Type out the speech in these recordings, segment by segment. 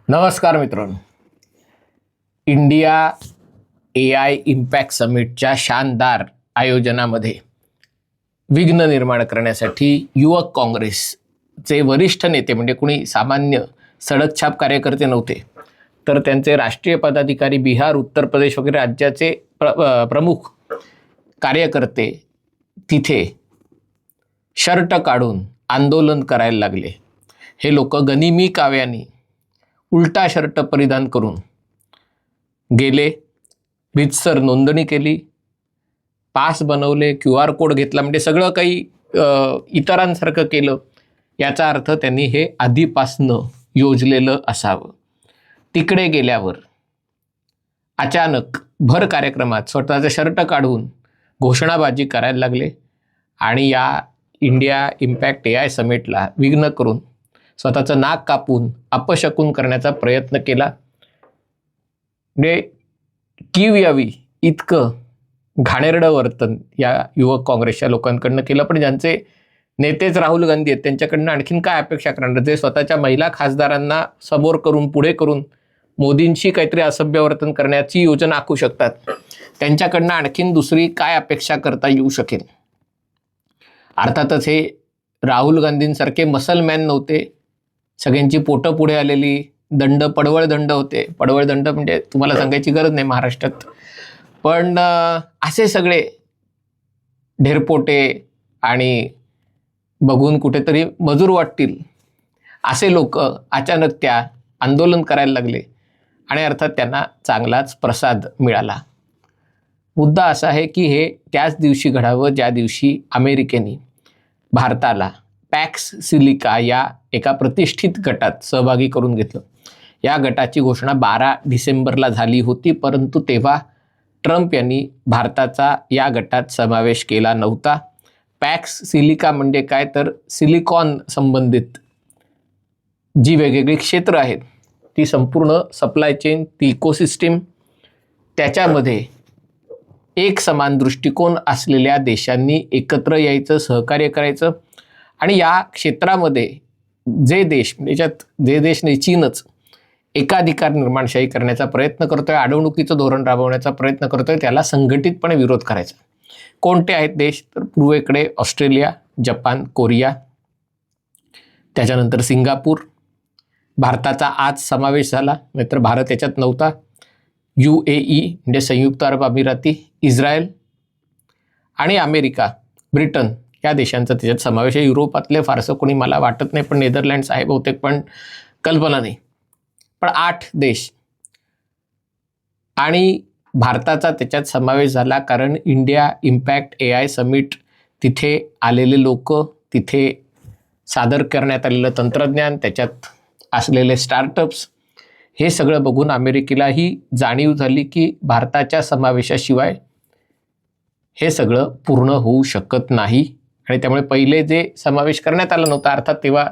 नमस्कार मित्रांनो, India AI impact समिटच्या शानदार आयोजनामध्ये विघ्न निर्माण करण्यासाठी युवक काँग्रेसचे वरिष्ठ नेते, म्हणजे कुणी सामान्य सडकछाप कार्यकर्ते नव्हते, तर त्यांचे राष्ट्रीय पदाधिकारी, बिहार, उत्तर प्रदेश वगैरे राज्याचे प्रमुख कार्यकर्ते तिथे शर्ट काढून आंदोलन करायला लागले. हे लोक गनिमी काव्यानी उलटा शर्ट परिधान करून गेले, रीतसर नोंदणी केली, पास बनवले, QR कोड घेतला, म्हणजे सगळं काही इतरांसारखं केलं. याचा अर्थ त्यांनी हे आधीपासनं योजलेलं असावं. तिकडे गेल्यावर अचानक भर कार्यक्रमात स्वतःचं शर्ट काढून घोषणाबाजी करायला लागले आणि या इंडिया इम्पॅक्ट AI समिटला विघ्न करून स्वतःचं नाक कापून अपशकुन करण्याचा प्रयत्न केला. म्हणजे कीव यावी इतकं घाणेरडं वर्तन या युवक काँग्रेसच्या लोकांकडनं केलं. पण ज्यांचे नेतेच राहुल गांधी आहेत, त्यांच्याकडनं आणखीन काय अपेक्षा करणार, जे स्वतःच्या महिला खासदारांना समोर करून, पुढे करून मोदींशी काहीतरी असभ्य वर्तन करण्याची योजना आखू शकतात. त्यांच्याकडनं आणखीन दुसरी काय अपेक्षा करता येऊ शकेल. अर्थातच हे राहुल गांधींसारखे मसलमॅन नव्हते. सगळ्यांची पोटं पुढे आलेली पडवळ दंड होते. पडवळ दंड म्हणजे तुम्हाला सांगायची गरज नाही महाराष्ट्रात. पण असे सगळे ढेरपोटे आणि बघून कुठेतरी मजूर वाटतील असे लोक अचानक त्या आंदोलन करायला लागले आणि अर्थात त्यांना चांगलाच प्रसाद मिळाला. मुद्दा असा आहे की हे त्याच दिवशी घडावं ज्या दिवशी अमेरिकेने भारताला पॅक्स सिलिका या एका प्रतिष्ठित गटात सहभागी करून घेतलं. या गटाची घोषणा 12 डिसेंबरला झाली होती, परंतु तेव्हा ट्रम्प यांनी भारताचा या गटात समावेश केला नव्हता. पॅक्स सिलिका म्हणजे काय, तर सिलिकॉन संबंधित जी वेगवेगळी क्षेत्र आहेत ती संपूर्ण सप्लाय चेन, ती इकोसिस्टीम, त्याच्यामध्ये एक समान दृष्टिकोन असलेल्या देशांनी एकत्र यायचं, सहकार्य करायचं. आणि या क्षेत्रामध्ये जे देश, याच्यात जे देश नाही, चीनच एकाधिकार निर्माणशाही करण्याचा प्रयत्न करतोय, अडवणुकीचं धोरण राबवण्याचा प्रयत्न करतोय, त्याला संघटितपणे विरोध करायचा. कोणते आहेत देश, तर पूर्वेकडे ऑस्ट्रेलिया, जपान, कोरिया, त्याच्यानंतर सिंगापूर. भारताचा आज समावेश झाला, नाहीतर भारत याच्यात नव्हता. UAE म्हणजे संयुक्त अरब अमिराती, इस्रायल आणि अमेरिका, ब्रिटन या देशांचा त्याच्यात समावेश आहे. युरोपातले फारसं कोणी मला वाटत नाही, पण नेदरलँड्स आहे बहुतेक, पण कल्पना नाही. पण 8 देश आणि भारताचा त्याच्यात समावेश झाला, कारण इंडिया इम्पॅक्ट AI समिट, तिथे आलेले लोक, तिथे सादर करण्यात आलेलं तंत्रज्ञान, त्याच्यात असलेले स्टार्टअप्स, हे सगळं बघून अमेरिकेलाही जाणीव झाली की भारताच्या समावेशाशिवाय हे सगळं पूर्ण होऊ शकत नाही. आणि त्यामुळे पहिले जे समावेश करण्यात आला नव्हता, अर्थात तेव्हा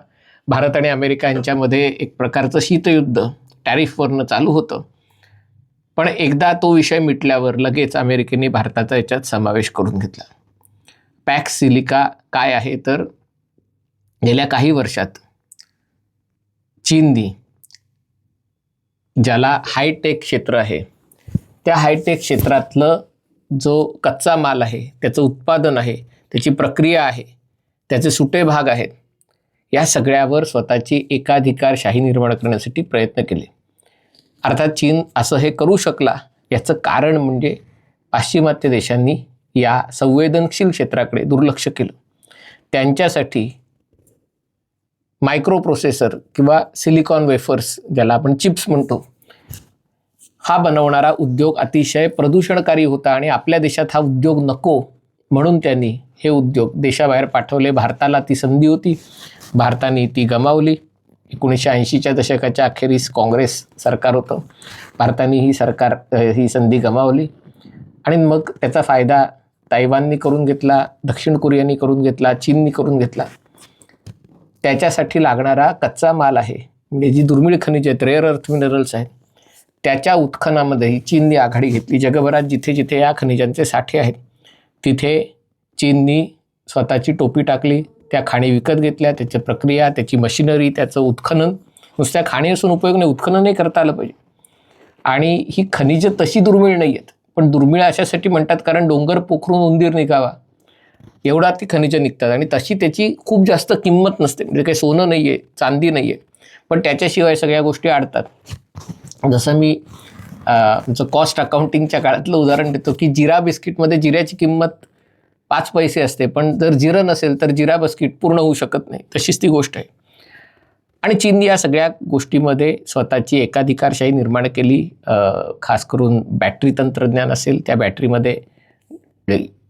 भारत आणि अमेरिका यांच्यामध्ये एक प्रकारचं शीतयुद्ध टॅरिफवरनं चालू होतं. पण एकदा तो विषय मिटल्यावर लगेच अमेरिकेने भारताचा याच्यात समावेश करून घेतला. पॅक्स सिलिका काय आहे, तर गेल्या काही वर्षात चीननी, ज्याला हायटेक क्षेत्र आहे, त्या हायटेक क्षेत्रातलं जो कच्चा माल आहे, त्याचं उत्पादन आहे, त्याची प्रक्रिया आहे, त्याचे सुटे भाग आहेत, या सगळ्यावर स्वतःची एकाधिकारशाही निर्माण करण्यासाठी प्रयत्न केले. अर्थात चीन असं हे करू शकला याचं कारण म्हणजे पाश्चिमात्य देशांनी या संवेदनशील क्षेत्राकडे दुर्लक्ष केलं. त्यांच्यासाठी मायक्रो प्रोसेसर किंवा सिलिकॉन वेफर्स, ज्याला आपण चिप्स म्हणतो, हा बनवणारा उद्योग अतिशय प्रदूषणकारी होता आणि आपल्या देशात हा उद्योग नको म्हणून त्यांनी हे उद्योग देशाबाहेर पाठवले. भारताला ती संधी होती, भारताने ती गमावली. 1980च्या दशकाच्या अखेरीस काँग्रेस सरकार होतं, भारताने ही संधी गमावली आणि मग त्याचा फायदा तायवाननी करून घेतला, दक्षिण कोरियानी करून घेतला, चीननी करून घेतला. त्याच्यासाठी लागणारा कच्चा माल आहे, म्हणजे जी दुर्मिळ खनिज आहेत, रेअर अर्थ मिनरल्स आहेत, त्याच्या उत्खनामध्येही चीनने आघाडी घेतली. जगभरात जिथे जिथे या खनिजांचे साठे आहेत तिथे चीननी स्वतःची टोपी टाकली, त्या खाणी विकत घेतल्या, त्याची प्रक्रिया, त्याची मशिनरी, त्याचं उत्खनन, नुसत्या खाणी असून उपयोग नाही, उत्खननही करता आलं पाहिजे. आणि ही खनिजं तशी दुर्मिळ नाही आहेत, पण दुर्मिळ अशासाठी म्हणतात कारण डोंगर पोखरून उंदीर निघावा एवढा ती खनिजं निघतात, आणि तशी त्याची खूप जास्त किंमत नसते. म्हणजे काही सोनं नाही आहे, चांदी नाही आहे, पण त्याच्याशिवाय सगळ्या गोष्टी अडतात. जसं मी तुमचं कॉस्ट अकाउंटिंगच्या काळातलं उदाहरण देतो की जिरा बिस्किटमध्ये जिऱ्याची किंमत 5 पैसे असते, पण जर जिरं नसेल तर जिरा बिस्किट पूर्ण होऊ शकत नाही. तशीच ती गोष्ट आहे. आणि चीन या सगळ्या गोष्टीमध्ये स्वतःची एकाधिकारशाही निर्माण केली. खास करून बॅटरी तंत्रज्ञान असेल, त्या बॅटरीमध्ये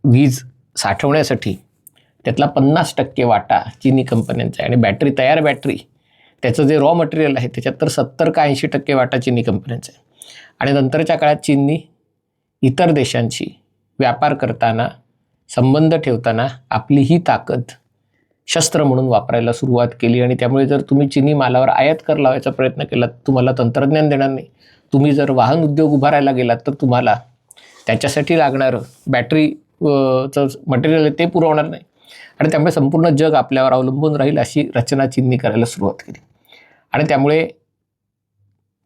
वीज साठवण्यासाठी त्यातला 50% वाटा चीनी कंपन्यांचा आहे. आणि बॅटरी, तयार बॅटरी, त्याचं जे रॉ मटेरियल आहे त्याच्यात तर 70 का 80% वाटा चीनी कंपन्यांचा आहे. आणि नंतरच्या काळात चीननी इतर देशांशी व्यापार करताना, संबंध ठेवताना आपली ही ताकद शस्त्र म्हणून वापरायला सुरुवात केली. आणि त्यामुळे जर तुम्ही चीनी मालावर आयात कर लावायचा प्रयत्न केलात, तुम्हाला तंत्रज्ञान देणार नाही. तुम्ही जर वाहन उद्योग उभारायला गेलात तर तुम्हाला त्याच्यासाठी लागणारं बॅटरीचं मटेरियल आहे ते पुरवणार नाही. आणि त्यामुळे संपूर्ण जग आपल्यावर अवलंबून राहील अशी रचना चीननी करायला सुरुवात केली. आणि त्यामुळे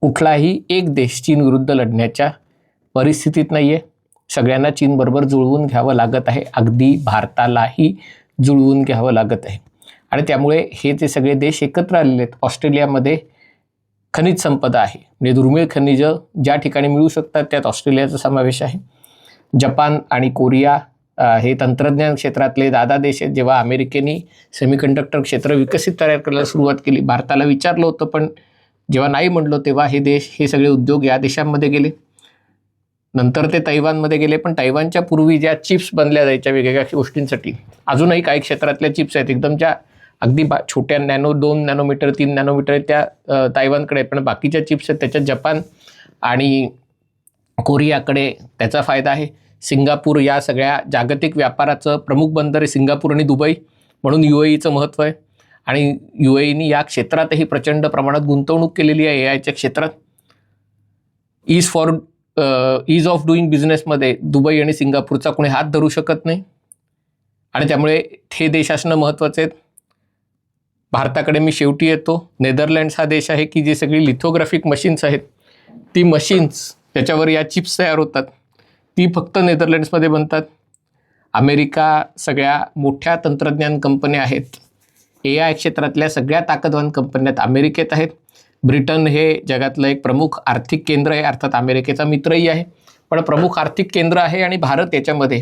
कुठलाही एक देश चीन विरुद्ध लढण्याच्या परिस्थितीत नाही आहे. सगळ्यांना चीनबरोबर जुळवून घ्यावं लागत आहे, अगदी भारतालाही जुळवून घ्यावं लागत आहे. आणि त्यामुळे हे जे सगळे देश एकत्र आलेले आहेत, ऑस्ट्रेलियामध्ये खनिज संपदा आहे, म्हणजे दुर्मिळ खनिजं ज्या ठिकाणी मिळू शकतात त्यात ऑस्ट्रेलियाचा समावेश आहे. जपान आणि कोरिया हे तंत्रज्ञान क्षेत्रातले दादा देश आहेत. जेव्हा अमेरिकेने सेमीकंडक्टर क्षेत्र विकसित तयार करायला सुरुवात केली, भारताला विचारलं होतं, पण जेव्हा नाही म्हणलो तेव्हा हे सगळे उद्योग या देशांमध्ये गेले. नंतर ते तैवानमध्ये गेले, पण तैवानच्या पूर्वी ज्या चिप्स बनल्या जायच्या वेगवेगळ्या गोष्टींसाठी, अजूनही काही क्षेत्रातल्या चिप्स आहेत एकदमच्या अगदी छोट्या 2 नॅनोमीटर 3 नॅनोमीटर त्या तैवानकडे, पण बाकीच्या चिप्स आहेत त्याच्यात जपान आणि कोरियाकडे त्याचा फायदा आहे. सिंगापूर या सगळ्या जागतिक व्यापाराचं प्रमुख बंदर आहे सिंगापूर आणि दुबई, म्हणून UAEचं महत्त्व आहे. आणि UAEनी या क्षेत्रातही प्रचंड प्रमाणात गुंतवणूक केलेली आहे. AIच्या क्षेत्रात ईज ऑफ डुईंग बिझनेसमध्ये दुबई आणि सिंगापूरचा कोणी हात धरू शकत नाही. आणि त्यामुळे हे देश असणं महत्त्वाचे आहेत. भारताकडे मी शेवटी येतो. नेदरलँड्स हा देश आहे की जी सगळी लिथोग्राफिक मशीन्स आहेत, ती मशीन्स त्याच्यावर या चिप्स तयार होतात, ती फक्त नेदरलँड्समध्ये बनतात. अमेरिका सगळ्या मोठ्या तंत्रज्ञान कंपन्या आहेत, AI क्षेत्रातल्या सगळ्या ताकदवान कंपन्यात अमेरिकेत आहेत. ब्रिटन हे जगातलं एक प्रमुख आर्थिक केंद्र आहे, अर्थात अमेरिकेचा मित्रही आहे, पण प्रमुख आर्थिक केंद्र आहे. आणि भारत याच्यामध्ये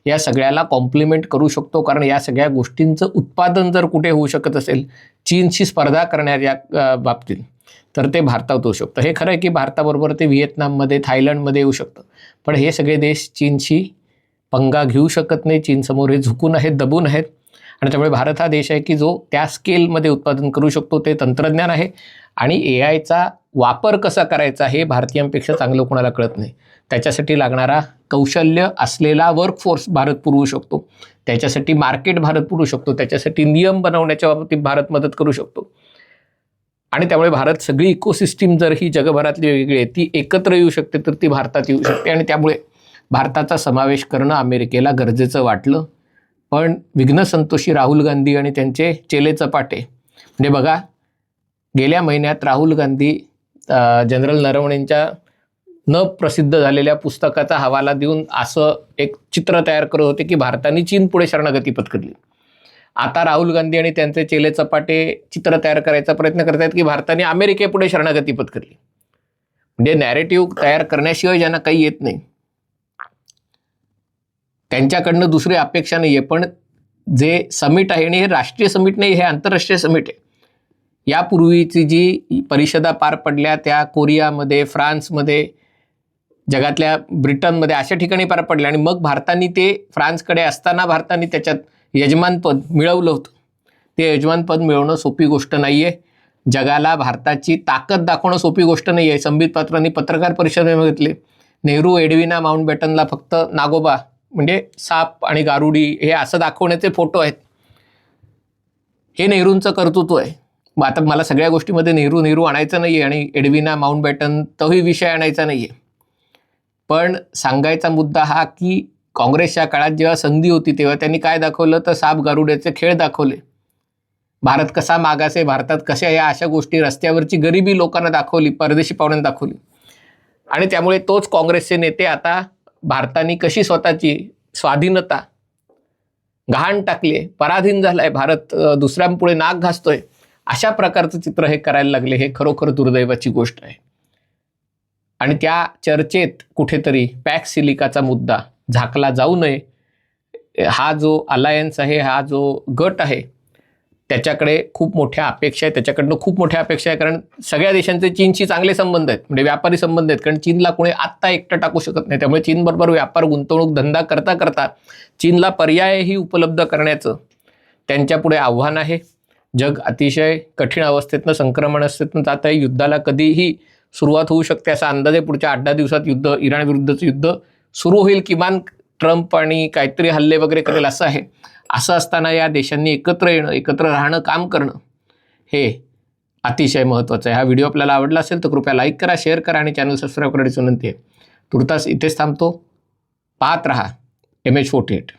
या सगळ्याला कॉम्प्लिमेंट करू शकतो, कारण या सगळ्या गोष्टींचं उत्पादन जर कुठे होऊ शकत असेल चीनशी स्पर्धा करण्यात या बाबतीत, तर ते भारतात होऊ शकतं. हे खरं आहे की भारताबरोबर ते व्हिएतनाममध्ये, थायलंडमध्ये येऊ शकतं, पण हे सगळे देश चीनशी पंगा घेऊ शकत नाही. चीनसमोर हे झुकून आहेत, दबून आहेत. आणि त्यामुळे भारत हा देश आहे की जो त्या स्केलमध्ये उत्पादन करू शकतो. ते तंत्रज्ञान आहे. आणि AIचा वापर कसा करायचा हे भारतीयांपेक्षा चांगलं कोणाला कळत नाही. त्याच्यासाठी लागणारा कौशल्य असलेला वर्कफोर्स भारत पुरवू शकतो, त्याच्यासाठी मार्केट भारत पुरवू शकतो, त्याच्यासाठी नियम बनवण्याच्या बाबतीत भारत मदत करू शकतो. आणि त्यामुळे भारत सगळी इकोसिस्टीम जर ही जगभरातली वेगळी आहे ती एकत्र येऊ शकते, तर ती भारतात येऊ शकते. आणि त्यामुळे भारताचा समावेश करणं अमेरिकेला गरजेचं वाटलं. पण विघ्नसंतोषी राहुल गांधी आणि त्यांचे चेले चपाटे, म्हणजे बघा गेल्या महिन्यात राहुल गांधी जनरल नरवणेंच्या न प्रसिद्ध झालेल्या पुस्तकाचा हवाला देऊन असं एक चित्र तयार करत होते की भारताने चीन पुढे शरणागती पत्करली. आता राहुल गांधी आणि त्यांचे चेले चपाटे चित्र तयार करायचा प्रयत्न करत आहेत की भारताने अमेरिकेपुढे शरणागती पत्करली. म्हणजे नॅरेटिव्ह तयार करण्याशिवाय ज्यांना काही येत नाही त्यांच्याकडनं दुसरी अपेक्षा नाही आहे. पण जे समिट आहे, आणि हे राष्ट्रीय समिट नाही, हे आंतरराष्ट्रीय समिट आहे. यापूर्वीची जी परिषदा पार पडल्या त्या कोरियामध्ये, फ्रान्समध्ये, जगातल्या ब्रिटनमध्ये अशा ठिकाणी पार पडल्या. आणि मग भारताने ते फ्रान्सकडे असताना भारताने त्याच्यात यजमानपद मिळवलं होतं. ते यजमानपद मिळवणं सोपी गोष्ट नाही आहे. जगाला भारताची ताकद दाखवणं सोपी गोष्ट नाही आहे. संबित पात्रांनी पत्रकार परिषदेमध्ये घेतले, नेहरू एडविना माउंटबॅटनला फक्त नागोबा म्हणजे साप आणि गारुडी हे असं दाखवण्याचे फोटो आहेत. हे नेहरूंचं कर्तृत्व आहे. मग आता मला सगळ्या गोष्टीमध्ये नेहरू आणायचं नाही आहे आणि एडविना माउंटबॅटन तोही विषय आणायचा नाही आहे. पण सांगायचा मुद्दा हा की काँग्रेसच्या काळात जेव्हा संधी होती तेव्हा त्यांनी काय दाखवलं तर साप गारुड्याचे खेळ दाखवले. भारत कसा मागास आहे, भारतात कशा या अशा गोष्टी, रस्त्यावरची गरिबी लोकांना दाखवली, परदेशी पाहुण्यांना दाखवली. आणि त्यामुळे तोच काँग्रेसचे नेते आता भारताने कशी स्वतःची स्वाधीनता गहाण टाकली, पराधीन झालाय भारत, दुसऱ्यांपुढे नाक घासतोय, अशा प्रकारचं चित्र हे करायला लागले. हे खरोखर दुर्दैवाची गोष्ट आहे. आणि त्या चर्चेत कुठेतरी पॅक्स सिलिकाचा मुद्दा झाकला जाऊ नये. हा जो अलायन्स आहे, हा जो गट आहे, त्याच्याकडे खूप मोठ्या अपेक्षा आहे, त्याच्याकडनं खूप मोठ्या अपेक्षा आहे. कारण सगळ्या देशांचे चीनशी चांगले संबंध आहेत, म्हणजे व्यापारी संबंध आहेत. कारण चीनला कोणी आत्ता एकटं टाकू शकत नाही. त्यामुळे चीनबरोबर व्यापार, गुंतवणूक, धंदा करता करता चीनला पर्यायही उपलब्ध करण्याचं त्यांच्यापुढे आव्हान आहे. जग अतिशय कठीण अवस्थेतनं, संक्रमण अवस्थेतनं जात आहे. युद्धाला कधीही सुरुवात होऊ शकते असा अंदाज आहे. पुढच्या 8-10 दिवसात युद्ध, इराण विरुद्धचं युद्ध सुरू होईल. किमान ट्रम्प आणि काहीतरी हल्ले वगैरे करेल असं आहे. असं असताना या देशांनी एकत्र येणं, एकत्र राहणं, काम करणं हे अतिशय महत्त्वाचं आहे. हा व्हिडिओ आपल्याला आवडला असेल तर कृपया लाईक करा, शेअर करा आणि चॅनल सबस्क्राईब करण्याची विनंती आहे. तुर्तास इथेच थांबतो. पाहत रहा MH48.